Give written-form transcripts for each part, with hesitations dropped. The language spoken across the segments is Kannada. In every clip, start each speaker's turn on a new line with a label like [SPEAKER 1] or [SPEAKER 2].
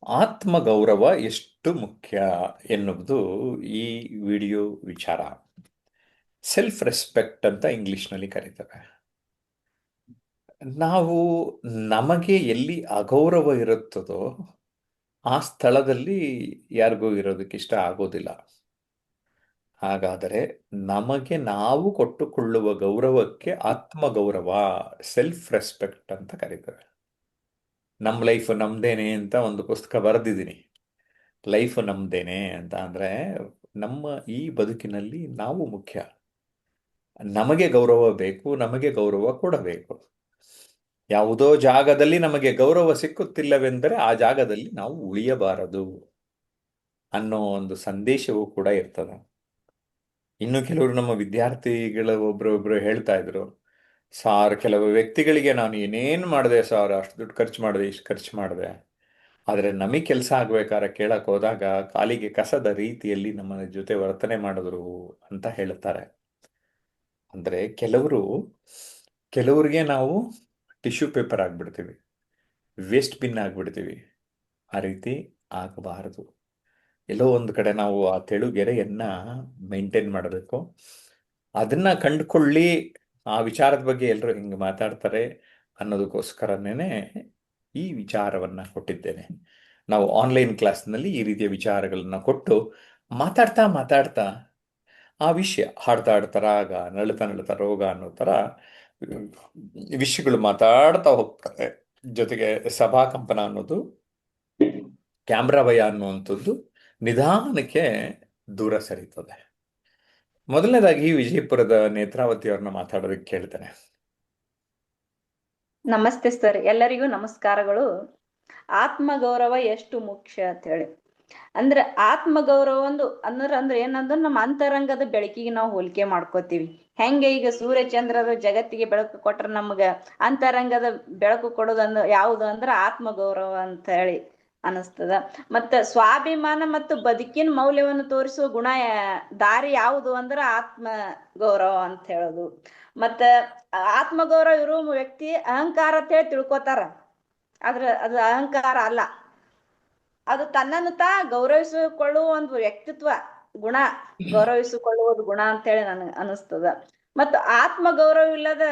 [SPEAKER 1] ಆತ್ಮಗೌರವ ಎಷ್ಟು ಮುಖ್ಯ ಎನ್ನುವುದು ಈ ವಿಡಿಯೋ ವಿಚಾರ. ಸೆಲ್ಫ್ ರೆಸ್ಪೆಕ್ಟ್ ಅಂತ ಇಂಗ್ಲಿಷ್ನಲ್ಲಿ ಕರೀತಾರೆ. ನಾವು ನಮಗೆ ಎಲ್ಲಿ ಅಗೌರವ ಇರುತ್ತದೋ ಆ ಸ್ಥಳದಲ್ಲಿ ಯಾರಿಗೂ ಇರೋದಕ್ಕೆ ಇಷ್ಟ ಆಗೋದಿಲ್ಲ. ಹಾಗಾದರೆ ನಮಗೆ ನಾವು ಕೊಟ್ಟುಕೊಳ್ಳುವ ಗೌರವಕ್ಕೆ ಆತ್ಮಗೌರವ, ಸೆಲ್ಫ್ ರೆಸ್ಪೆಕ್ಟ್ ಅಂತ ಕರೀತಾರೆ. ನಮ್ಮ ಲೈಫ್ ನಮ್ದೇನೆ ಅಂತ ಒಂದು ಪುಸ್ತಕ ಬರೆದಿದ್ದೀನಿ. ಲೈಫ್ ನಮ್ದೇನೆ ಅಂತ ಅಂದರೆ ನಮ್ಮ ಈ ಬದುಕಿನಲ್ಲಿ ನಾವು ಮುಖ್ಯ. ನಮಗೆ ಗೌರವ ಬೇಕು, ನಮಗೆ ಗೌರವ ಕೊಡಬೇಕು. ಯಾವುದೋ ಜಾಗದಲ್ಲಿ ನಮಗೆ ಗೌರವ ಸಿಕ್ಕುತ್ತಿಲ್ಲವೆಂದರೆ ಆ ಜಾಗದಲ್ಲಿ ನಾವು ಉಳಿಯಬಾರದು ಅನ್ನೋ ಒಂದು ಸಂದೇಶವೂ ಕೂಡ ಇರ್ತದೆ. ಇನ್ನು ಕೆಲವರು ನಮ್ಮ ವಿದ್ಯಾರ್ಥಿಗಳ ಒಬ್ರು ಹೇಳ್ತಾ ಇದ್ರು, ಸಾರ್ ಕೆಲವು ವ್ಯಕ್ತಿಗಳಿಗೆ ನಾನು ಏನೇನು ಮಾಡಿದೆ ಸಾರ್, ಅಷ್ಟು ದುಡ್ಡು ಖರ್ಚು ಮಾಡಿದೆ, ಇಷ್ಟು ಖರ್ಚು ಮಾಡಿದೆ, ಆದರೆ ನಮಗೆ ಕೆಲಸ ಆಗ್ಬೇಕಾದ್ರೆ ಕೇಳಕ್ಕೆ ಹೋದಾಗ ಕಾಲಿಗೆ ಕಸದ ರೀತಿಯಲ್ಲಿ ನಮ್ಮ ಜೊತೆ ವರ್ತನೆ ಮಾಡಿದ್ರು ಅಂತ ಹೇಳ್ತಾರೆ. ಅಂದರೆ ಕೆಲವರಿಗೆ ನಾವು ಟಿಶ್ಯೂ ಪೇಪರ್ ಆಗಿಬಿಡ್ತೀವಿ, ವೇಸ್ಟ್ ಬಿನ್ ಆಗಿಬಿಡ್ತೀವಿ. ಆ ರೀತಿ ಆಗಬಾರದು. ಎಲ್ಲೋ ಒಂದು ಕಡೆ ನಾವು ಆ ತೆಳುಗೆರೆಯನ್ನು ಮೇಂಟೈನ್ ಮಾಡಬೇಕು. ಅದನ್ನು ಕಂಡುಕೊಳ್ಳಿ, ಆ ವಿಚಾರದ ಬಗ್ಗೆ ಎಲ್ಲರೂ ಹಿಂಗೆ ಮಾತಾಡ್ತಾರೆ ಅನ್ನೋದಕ್ಕೋಸ್ಕರನೇ ಈ ವಿಚಾರವನ್ನು ಕೊಟ್ಟಿದ್ದೇನೆ. ನಾವು ಆನ್ಲೈನ್ ಕ್ಲಾಸ್ನಲ್ಲಿ ಈ ರೀತಿಯ ವಿಚಾರಗಳನ್ನು ಕೊಟ್ಟು ಮಾತಾಡ್ತಾ ಮಾತಾಡ್ತಾ ಆ ವಿಷಯ ಹಾಡ್ತಾ ಹಾಡ್ತಾ ರಾಗ, ನಳುತ್ತಾ ನಳುತ್ತಾ ರೋಗ ಅನ್ನೋ ಥರ ವಿಷಯಗಳು ಮಾತಾಡ್ತಾ ಹೋಗ್ತಾರೆ. ಜೊತೆಗೆ ಸಭಾಕಂಪನ ಅನ್ನೋದು, ಕ್ಯಾಮ್ರಾ ಭಯ ಅನ್ನುವಂಥದ್ದು ನಿಧಾನಕ್ಕೆ ದೂರ ಸರಿತದೆ. ಮೊದಲನೇದಾಗಿ ವಿಜಯಪುರದ ನೇತ್ರಾವತಿ ಅವ್ರನ್ನ ಮಾತಾಡೋದಕ್ಕೆ ಕೇಳ್ತೇನೆ.
[SPEAKER 2] ನಮಸ್ತೆ ಸರ್, ಎಲ್ಲರಿಗೂ ನಮಸ್ಕಾರಗಳು. ಆತ್ಮಗೌರವ ಎಷ್ಟು ಮುಖ್ಯ ಅಂತ ಹೇಳಿ ಅಂದ್ರೆ ಆತ್ಮಗೌರವ ಅಂದ್ರೆ ಏನಂದ್ರೆ ನಮ್ಮ ಅಂತರಂಗದ ಬೆಳಕಿಗೆ ನಾವು ಹೋಲಿಕೆ ಮಾಡ್ಕೋತೀವಿ. ಹೆಂಗೆ ಈಗ ಸೂರ್ಯ ಚಂದ್ರರು ಜಗತ್ತಿಗೆ ಬೆಳಕು ಕೊಟ್ರ ನಮ್ಗ ಅಂತರಂಗದ ಬೆಳಕು ಕೊಡೋದಂದ್ರ ಯಾವುದು ಅಂದ್ರೆ ಆತ್ಮಗೌರವ ಅಂತ ಹೇಳಿ ಅನಿಸ್ತದ. ಮತ್ತ ಸ್ವಾಭಿಮಾನ ಮತ್ತು ಬದುಕಿನ ಮೌಲ್ಯವನ್ನು ತೋರಿಸುವ ಗುಣ ದಾರಿ ಯಾವುದು ಅಂದ್ರೆ ಆತ್ಮ ಗೌರವ ಅಂತ ಹೇಳೋದು. ಮತ್ತ ಆತ್ಮಗೌರವ ಇರೋ ವ್ಯಕ್ತಿ ಅಹಂಕಾರ ಅಂತ ಹೇಳಿ ತಿಳ್ಕೊತಾರ, ಆದ್ರೆ ಅದು ಅಹಂಕಾರ ಅಲ್ಲ, ಅದು ತನ್ನನ್ನು ಗೌರವಿಸಿಕೊಳ್ಳುವ ಒಂದು ವ್ಯಕ್ತಿತ್ವ ಗುಣ, ಗೌರವಿಸಿಕೊಳ್ಳುವುದು ಗುಣ ಅಂತೇಳಿ ನನಗೆ ಅನಿಸ್ತದ. ಮತ್ತು ಆತ್ಮ ಗೌರವ ಇಲ್ಲದ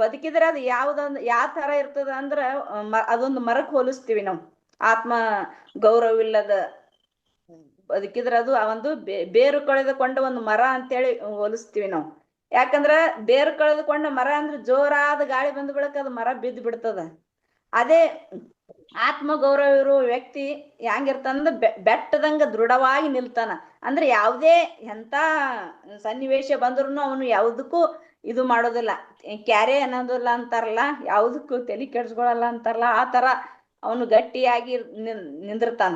[SPEAKER 2] ಬದುಕಿದ್ರೆ ಅದು ಯಾವ ತರ ಇರ್ತದ ಅಂದ್ರ ಅದೊಂದು ಮರಕ್ ಹೋಲಿಸ್ತೀವಿ ನಾವು. ಆತ್ಮ ಗೌರವ ಇಲ್ಲದ ಬದುಕಿದ್ರೆ ಅದು ಆ ಒಂದು ಬೇರು ಕಳೆದುಕೊಂಡ ಒಂದು ಮರ ಅಂತೇಳಿ ಹೋಲಿಸ್ತೀವಿ ನಾವು. ಯಾಕಂದ್ರ ಬೇರು ಕಳೆದುಕೊಂಡ ಮರ ಅಂದ್ರೆ ಜೋರಾದ ಗಾಳಿ ಬಂದ ಬಳಿಕ ಅದು ಮರ ಬಿದ್ದು ಬಿಡ್ತದ. ಅದೇ ಆತ್ಮ ಗೌರವ ಇರೋ ವ್ಯಕ್ತಿ ಹೆಂಗಿರ್ತಾನಂದ್ರ ಬೆಟ್ಟದಂಗ ದೃಢವಾಗಿ ನಿಲ್ತಾನ. ಅಂದ್ರೆ ಯಾವುದೇ ಎಂತ ಸನ್ನಿವೇಶ ಬಂದ್ರು ಅವನು ಯಾವುದಕ್ಕೂ ಇದು ಮಾಡೋದಿಲ್ಲ, ಕ್ಯಾರೆ ಅನ್ನೋದಿಲ್ಲ ಅಂತಾರಲ್ಲ, ಯಾವುದಕ್ಕೂ ತಲೆ ಕೆಡ್ಸ್ಕೊಳಲ್ಲ ಅಂತಾರಲ್ಲ, ಆ ತರ ಅವನು ಗಟ್ಟಿಯಾಗಿ ನಿಂದಿರ್ತಾನ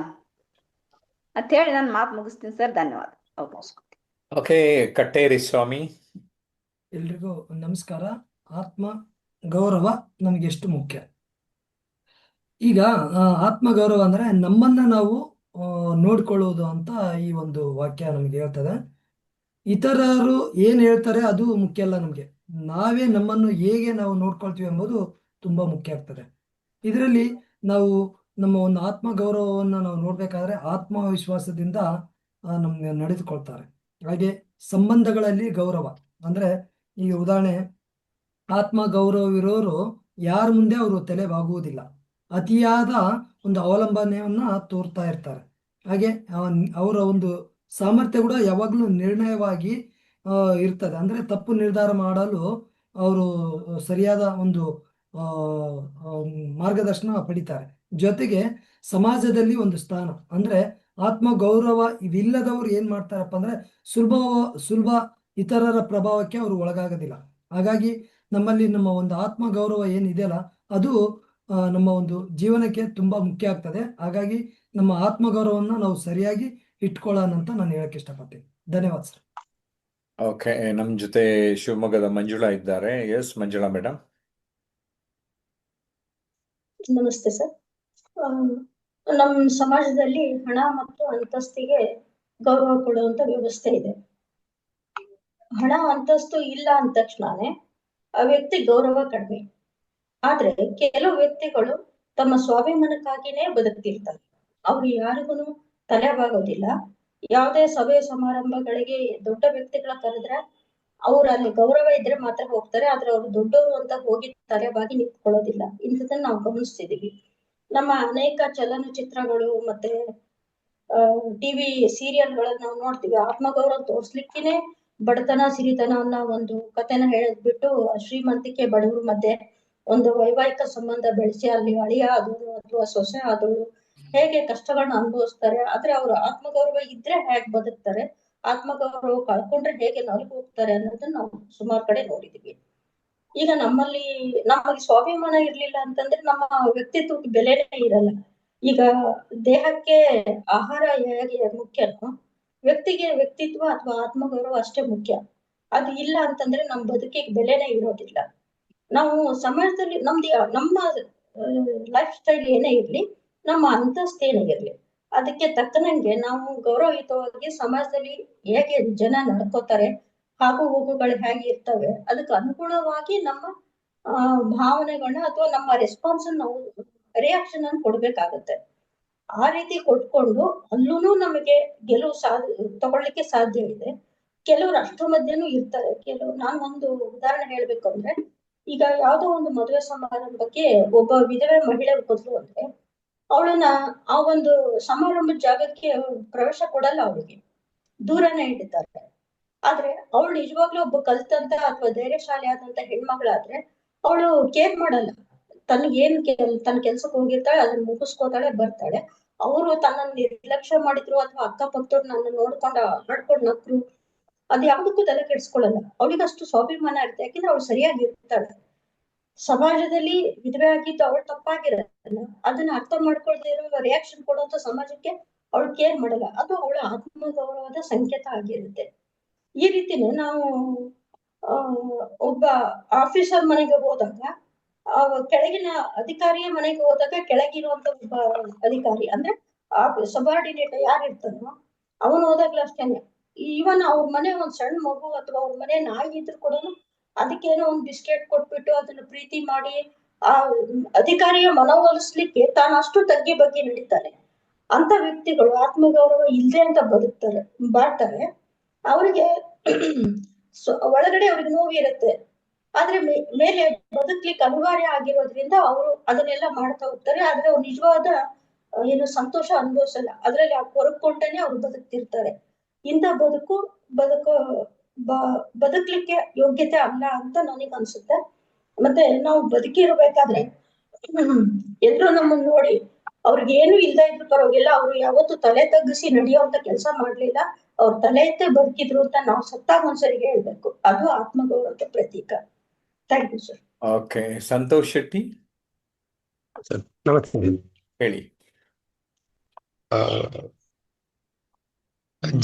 [SPEAKER 2] ಅಂತ ಹೇಳಿ ನಾನು ಮಾತು ಮುಗಿಸ್ತೀನಿ ಸರ್. ಧನ್ಯವಾದ ಅವಕಾಶ.
[SPEAKER 1] ಓಕೆ, ಕಟ್ಟೇರಿ ಸ್ವಾಮಿ.
[SPEAKER 3] ಎಲ್ರಿಗೂ ನಮಸ್ಕಾರ. ಆತ್ಮ ಗೌರವ ನಮಗೆ ಎಷ್ಟು ಮುಖ್ಯ. ಈಗ ಆತ್ಮಗೌರವ ಅಂದ್ರೆ ನಮ್ಮನ್ನ ನಾವು ನೋಡ್ಕೊಳ್ಳೋದು ಅಂತ ಈ ಒಂದು ವಾಕ್ಯ ನಮ್ಗೆ ಹೇಳ್ತದೆ. ಇತರರು ಏನ್ ಹೇಳ್ತಾರೆ ಅದು ಮುಖ್ಯ ಅಲ್ಲ, ನಮ್ಗೆ ನಾವೇ ನಮ್ಮನ್ನು ಹೇಗೆ ನಾವು ನೋಡ್ಕೊಳ್ತೀವಿ ಎಂಬುದು ತುಂಬಾ ಮುಖ್ಯ ಆಗ್ತದೆ. ಇದರಲ್ಲಿ ನಾವು ನಮ್ಮ ಒಂದು ಆತ್ಮಗೌರವವನ್ನು ನಾವು ನೋಡ್ಬೇಕಾದ್ರೆ ಆತ್ಮವಿಶ್ವಾಸದಿಂದ ನಮ್ಗೆ ನಡೆದುಕೊಳ್ತಾರೆ. ಹಾಗೆ ಸಂಬಂಧಗಳಲ್ಲಿ ಗೌರವ ಅಂದ್ರೆ, ಈಗ ಉದಾಹರಣೆ, ಆತ್ಮಗೌರವವಿರೋರು ಯಾರ ಮುಂದೆ ಅವರು ತಲೆಬಾಗುವುದಿಲ್ಲ, ಅತಿಯಾದ ಒಂದು ಅವಲಂಬನೆಯನ್ನ ತೋರ್ತಾ ಇರ್ತಾರೆ. ಹಾಗೆ ಅವರ ಒಂದು ಸಾಮರ್ಥ್ಯ ಕೂಡ ಯಾವಾಗಲೂ ನಿರ್ಣಯವಾಗಿ ಇರ್ತದೆ. ಅಂದ್ರೆ ತಪ್ಪು ನಿರ್ಧಾರ ಮಾಡಲು ಅವರು ಸರಿಯಾದ ಒಂದು ಮಾರ್ಗದರ್ಶನ ಪಡಿತಾರೆ. ಜೊತೆಗೆ ಸಮಾಜದಲ್ಲಿ ಒಂದು ಸ್ಥಾನ ಅಂದ್ರೆ ಆತ್ಮಗೌರವ ಇವಿಲ್ಲದವರು ಏನ್ ಮಾಡ್ತಾರಪ್ಪ ಅಂದ್ರೆ ಸುಲಭ ಇತರರ ಪ್ರಭಾವಕ್ಕೆ ಅವರು ಒಳಗಾಗೋದಿಲ್ಲ. ಹಾಗಾಗಿ ನಮ್ಮಲ್ಲಿ ನಮ್ಮ ಒಂದು ಆತ್ಮಗೌರವ ಏನಿದೆಯಲ್ಲ ಅದು ನಮ್ಮ ಒಂದು ಜೀವನಕ್ಕೆ ತುಂಬಾ ಮುಖ್ಯ ಆಗ್ತದೆ. ಹಾಗಾಗಿ ನಮ್ಮ ಆತ್ಮಗೌರವವನ್ನು ನಾವು ಸರಿಯಾಗಿ ಇಟ್ಕೊಳ್ಳೋಣ ಅಂತ ನಾನು ಹೇಳಕ್ ಇಷ್ಟಪಡ್ತೀನಿ. ಧನ್ಯವಾದ ಸರ್.
[SPEAKER 1] ಓಕೆ, ನಮ್ಮ ಜೊತೆ ಶಿವಮೊಗ್ಗದ ಮಂಜುಳಾ ಇದ್ದಾರೆ. S Manjula madam.
[SPEAKER 4] ನಮಸ್ತೆ ಸರ್. ನಮ್ಮ ಸಮಾಜದಲ್ಲಿ ಹಣ ಮತ್ತು ಅಂತಸ್ತಿಗೆ ಗೌರವ ಕೊಡುವಂತ ವ್ಯವಸ್ಥೆ ಇದೆ. ಹಣ ಅಂತಸ್ತು ಇಲ್ಲ ಅಂದ ತಕ್ಷಣನೇ ಆ ವ್ಯಕ್ತಿ ಗೌರವ ಕಡಿಮೆ. ಆದ್ರೆ ಕೆಲವು ವ್ಯಕ್ತಿಗಳು ತಮ್ಮ ಸ್ವಾಭಿಮಾನಕ್ಕಾಗಿನೇ ಬದುಕ್ತಿರ್ತಾರೆ. ಅವ್ರು ಯಾರಿಗೂ ತಲೆಬಾಗೋದಿಲ್ಲ. ಯಾವುದೇ ಸಭೆ ಸಮಾರಂಭಗಳಿಗೆ ದೊಡ್ಡ ವ್ಯಕ್ತಿಗಳ ಕರೆದ್ರೆ ಅವ್ರು ಅಲ್ಲಿ ಗೌರವ ಇದ್ರೆ ಮಾತ್ರ ಹೋಗ್ತಾರೆ, ಆದ್ರೆ ಅವ್ರು ದೊಡ್ಡವರು ಅಂತ ಹೋಗಿ ತಲೆಬಾಗಿ ನಿಂತ್ಕೊಳ್ಳೋದಿಲ್ಲ. ಇಂಥದನ್ನ ನಾವು ಗಮನಿಸ್ತಿದೀವಿ. ನಮ್ಮ ಅನೇಕ ಚಲನಚಿತ್ರಗಳು ಮತ್ತೆ ಟಿವಿ ಸೀರಿಯಲ್ಗಳನ್ನ ನಾವು ನೋಡ್ತೀವಿ. ಆತ್ಮಗೌರವ ತೋರ್ಸ್ಲಿಕ್ಕೇನೆ ಬಡತನ ಸಿರಿತನ ಅನ್ನೋ ಒಂದು ಕಥೆನ ಹೇಳದ್ಬಿಟ್ಟು ಶ್ರೀಮಂತಿಕೆ ಬಡವ್ರ ಮಧ್ಯೆ ಒಂದು ವೈವಾಹಿಕ ಸಂಬಂಧ ಬೆಳೆಸಿ ಅಲ್ಲಿ ಅಳಿಯ ಆದವರು ಅಥವಾ ಸೊಸೆ ಆದವರು ಹೇಗೆ ಕಷ್ಟಗಳನ್ನ ಅನುಭವಿಸ್ತಾರೆ, ಆದ್ರೆ ಅವ್ರ ಆತ್ಮಗೌರವ ಇದ್ರೆ ಹೇಗೆ ಬದುಕ್ತಾರೆ, ಆತ್ಮಗೌರವ ಕಳ್ಕೊಂಡ್ರೆ ಹೇಗೆ ನಲ್ಕು ಹೋಗ್ತಾರೆ ಅನ್ನೋದನ್ನ ನಾವು ಸುಮಾರು ಕಡೆ ನೋಡಿದೀವಿ. ಈಗ ನಮ್ಮಲ್ಲಿ ಸ್ವಾಭಿಮಾನ ಇರ್ಲಿಲ್ಲ ಅಂತಂದ್ರೆ ನಮ್ಮ ವ್ಯಕ್ತಿತ್ವಕ್ಕೆ ಬೆಲೆನೇ ಇರಲ್ಲ. ಈಗ ದೇಹಕ್ಕೆ ಆಹಾರ ಹೇಗೆ ಮುಖ್ಯನೋ, ವ್ಯಕ್ತಿಗೆ ವ್ಯಕ್ತಿತ್ವ ಅಥವಾ ಆತ್ಮಗೌರವ ಅಷ್ಟೇ ಮುಖ್ಯ. ಅದು ಇಲ್ಲ ಅಂತಂದ್ರೆ ನಮ್ಮ ಬದುಕಿಗೆ ಬೆಲೆನೇ ಇರೋದಿಲ್ಲ. ನಾವು ಸಮಾಜದಲ್ಲಿ ನಮ್ಮ ಲೈಫ್ ಸ್ಟೈಲ್ ಏನೇ ಇರ್ಲಿ, ನಮ್ಮ ಅಂತಸ್ತು ಏನೇ ಇರ್ಲಿ, ಅದಕ್ಕೆ ತಕ್ಕನಂಗೆ ನಾವು ಗೌರವಯುತವಾಗಿ ಸಮಾಜದಲ್ಲಿ ಹೇಗೆ ಜನ ನಡ್ಕೋತಾರೆ, ಹಾಗೂ ಹೋಗುಗಳು ಹೇಗೆ ಇರ್ತವೆ, ಅದಕ್ಕೆ ಅನುಗುಣವಾಗಿ ನಮ್ಮ ಭಾವನೆಗಳನ್ನ ಅಥವಾ ನಮ್ಮ ರೆಸ್ಪಾನ್ಸ್ ನಾವು ರಿಯಾಕ್ಷನ್ ಅನ್ನು ಕೊಡ್ಬೇಕಾಗತ್ತೆ. ಆ ರೀತಿ ಕೊಟ್ಕೊಂಡು ಅಲ್ಲೂ ನಮಗೆ ಗೆಲುವು ತಗೊಳ್ಳಿಕ್ಕೆ ಸಾಧ್ಯ ಇದೆ. ಕೆಲವರು ಅಷ್ಟ್ರ ಮಧ್ಯನೂ ಇರ್ತಾರೆ. ನಾನು ಒಂದು ಉದಾಹರಣೆ ಹೇಳ್ಬೇಕು ಅಂದ್ರೆ, ಈಗ ಯಾವ್ದೋ ಒಂದು ಮದುವೆ ಸಮಾರಂಭಕ್ಕೆ ಒಬ್ಬ ವಿಧವೆ ಮಹಿಳೆ ಬಂದ್ರು ಅಂದ್ರೆ ಅವಳನ್ನ ಆ ಒಂದು ಸಮಾರಂಭದ ಜಾಗಕ್ಕೆ ಪ್ರವೇಶ ಕೊಡಲ್ಲ, ಅವಳಿಗೆ ದೂರನೇ ಇಡ್ತಾರೆ. ಆದ್ರೆ ಅವಳು ನಿಜವಾಗ್ಲೂ ಒಬ್ಬ ಕಲ್ತಂತ ಅಥವಾ ಧೈರ್ಯಶಾಲಿ ಆದಂತ ಹೆಣ್ಮಗಳಾದ್ರೆ ಅವಳು ಕೇರ್ ಮಾಡಲ್ಲ. ತನ್ನ ಕೆಲ್ಸಕ್ಕೆ ಹೋಗಿರ್ತಾಳೆ, ಅದನ್ನ ಮುಗಿಸ್ಕೋತಾಳೆ, ಬರ್ತಾಳೆ. ಅವರು ತನ್ನನ್ನು ನಿರ್ಲಕ್ಷ್ಯ ಮಾಡಿದ್ರು ಅಥವಾ ಅಕ್ಕಪಕ್ಕದವ್ರು ನನ್ನ ನಡ್ಕೊಂಡು ನಕ್ರು, ಅದ್ ಯಾವ್ದಕ್ಕೂ ತಲೆ ಕೆಡಿಸ್ಕೊಳ್ಳಲ್ಲ. ಅವಳಿಗೆ ಅಷ್ಟು ಸ್ವಾಭಿಮಾನ ಇರುತ್ತೆ, ಯಾಕೆಂದ್ರೆ ಅವಳು ಸರಿಯಾಗಿ ಇರ್ತಾಳೆ. ಸಮಾಜದಲ್ಲಿ ವಿಧವೆ ಆಗಿದ್ದು ಅವಳು ತಪ್ಪಾಗಿರಲ್ಲ, ಅದನ್ನ ಅರ್ಥ ಮಾಡ್ಕೊಳ್ದೇ ಇರೋ ರಿಯಾಕ್ಷನ್ ಕೊಡುವಂತ ಸಮಾಜಕ್ಕೆ ಅವಳು ಕೇರ್ ಮಾಡಲ್ಲ. ಅದು ಅವಳ ಆತ್ಮಗೌರವದ ಸಂಕೇತ ಆಗಿರುತ್ತೆ. ಈ ರೀತಿನೇ ನಾವು ಒಬ್ಬ ಆಫೀಸರ್ ಮನೆಗೆ ಹೋದಾಗ ಕೆಳಗಿನ ಅಧಿಕಾರಿಯ ಮನೆಗೆ ಹೋದಾಗ ಕೆಳಗಿರುವಂತ ಒಬ್ಬ ಅಧಿಕಾರಿ ಅಂದ್ರೆ ಆ ಸಬಾರ್ಡಿನೇಟ್ ಯಾರಿರ್ತಾನೋ ಅವನು ಹೋದಾಗ್ಲೂ ಅಷ್ಟೇನೆ. ಈವನ್ ಅವ್ರ ಮನೆ ಒಂದ್ ಸಣ್ಣ ಮಗು ಅಥವಾ ಅವ್ರ ಮನೆ ನಾಯಿ ಇದ್ರು ಕೂಡ ಅದಕ್ಕೇನೋ ಒಂದ್ ಬಿಸ್ಕೆಟ್ ಕೊಟ್ಬಿಟ್ಟು ಅದನ್ನ ಪ್ರೀತಿ ಮಾಡಿ ಆ ಅಧಿಕಾರಿಯ ಮನವೊಲಿಸ್ಲಿಕ್ಕೆ ತಾನಷ್ಟು ತಗ್ಗಿ ಬಗ್ಗೆ ನಡೀತಾನೆ. ಅಂತ ವ್ಯಕ್ತಿಗಳು ಆತ್ಮಗೌರವ ಇಲ್ದೆ ಅಂತ ಬಾಳ್ತಾರೆ. ಅವ್ರಿಗೆ ಒಳಗಡೆ ಅವ್ರಿಗೆ ನೋವಿರುತ್ತೆ, ಆದ್ರೆ ಮೇಲೆ ಬದುಕ್ಲಿಕ್ಕೆ ಅನಿವಾರ್ಯ ಆಗಿರೋದ್ರಿಂದ ಅವರು ಅದನ್ನೆಲ್ಲ ಮಾಡ್ತಾ ಹೋಗ್ತಾರೆ. ಆದ್ರೆ ಅವ್ರು ನಿಜವಾದ ಏನು ಸಂತೋಷ ಅನುಭವಿಸಲ್ಲ, ಅದ್ರಲ್ಲಿ ಹೊರಕೊಂಡೇನೆ ಅವ್ರು ಬದುಕ್ತಿರ್ತಾರೆ. ಇಂಥ ಬದುಕ್ಲಿಕ್ಕೆ ಯೋಗ್ಯತೆ ಅಲ್ಲ ಅಂತ ನನಗ್ ಅನ್ಸುತ್ತೆ. ಮತ್ತೆ ನಾವು ಬದುಕಿರ್ಬೇಕಾದ್ರೆ ಎಲ್ರು ನಮ್ಮನ್ನ ನೋಡಿ ಅವ್ರಿಗೆ ಏನು ಇಲ್ದ ಇದ್ರು ಪರವಾಗಿಲ್ಲ, ಅವ್ರು ಯಾವತ್ತು ತಲೆ ತಗ್ಗಿಸಿ ನಡೆಯುವಂತ ಕೆಲಸ ಮಾಡ್ಲಿಲ್ಲ, ಅವ್ರ ತಲೆ ಎತ್ತೆ ಬದುಕಿದ್ರು ಅಂತ ನಾವು ಸತ್ತಾಗ ಒಂದ್ಸರಿಗೆ ಹೇಳ್ಬೇಕು. ಅದು ಆತ್ಮಗೌರವಕ್ಕೆ ಪ್ರತೀಕ. Thank you sir.
[SPEAKER 1] Okay, Santosh Shetty
[SPEAKER 5] sir ನಮಸ್ತೆ.
[SPEAKER 1] ಹೇಳಿ.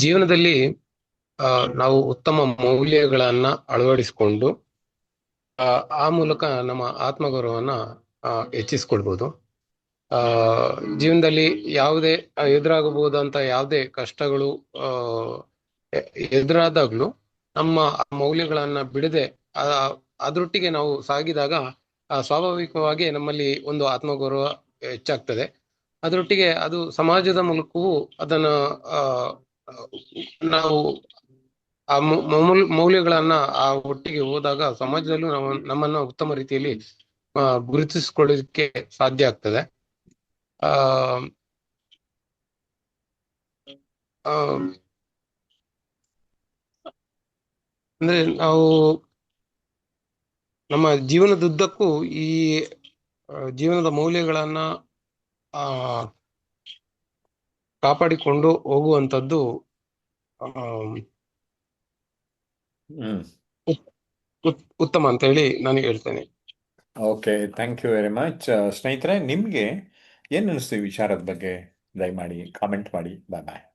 [SPEAKER 5] ಜೀವನದಲ್ಲಿ ನಾವು ಉತ್ತಮ ಮೌಲ್ಯಗಳನ್ನ ಅಳವಡಿಸಿಕೊಂಡು ಆ ಮೂಲಕ ನಮ್ಮ ಆತ್ಮಗೌರವನ್ನ ಹೆಚ್ಚಿಸ್ಕೊಳ್ಬೋದು. ಜೀವನದಲ್ಲಿ ಯಾವುದೇ ಎದುರಾಗಬಹುದಂತ ಯಾವುದೇ ಕಷ್ಟಗಳು ಎದುರಾದಾಗ್ಲೂ ನಮ್ಮ ಮೌಲ್ಯಗಳನ್ನ ಬಿಡದೆ ಅದರೊಟ್ಟಿಗೆ ನಾವು ಸಾಗಿದಾಗ ಸ್ವಾಭಾವಿಕವಾಗಿ ನಮ್ಮಲ್ಲಿ ಒಂದು ಆತ್ಮಗೌರವ ಹೆಚ್ಚಾಗ್ತದೆ. ಅದರೊಟ್ಟಿಗೆ ಅದು ಸಮಾಜದ ಮೂಲಕವೂ ಅದನ್ನ ನಾವು ಆ ಮೌಲ್ಯಗಳನ್ನ ಆ ಒಟ್ಟಿಗೆ ಹೋದಾಗ ಸಮಾಜದಲ್ಲೂ ನಾವು ನಮ್ಮನ್ನ ಉತ್ತಮ ರೀತಿಯಲ್ಲಿ ಗುರುತಿಸಿಕೊಳ್ಳೋದಕ್ಕೆ ಸಾಧ್ಯ ಆಗ್ತದೆ. ಅಂದ್ರೆ ನಾವು ನಮ್ಮ ಜೀವನದುದ್ದಕ್ಕೂ ಈ ಜೀವನದ ಮೌಲ್ಯಗಳನ್ನ ಕಾಪಾಡಿಕೊಂಡು ಹೋಗುವಂಥದ್ದು ಉತ್ತಮ ಅಂತ ಹೇಳಿ ನಾನು ಹೇಳ್ತೇನೆ.
[SPEAKER 1] Okay, thank you very much. ಸ್ನೇಹಿತರೆ, ನಿಮ್ಗೆ ಏನ್ ಅನಿಸ್ತು ಈ ವಿಚಾರದ ಬಗ್ಗೆ? ದಯಮಾಡಿ ಕಾಮೆಂಟ್ ಮಾಡಿ. ಬಾಯ್ ಬಾಯ್.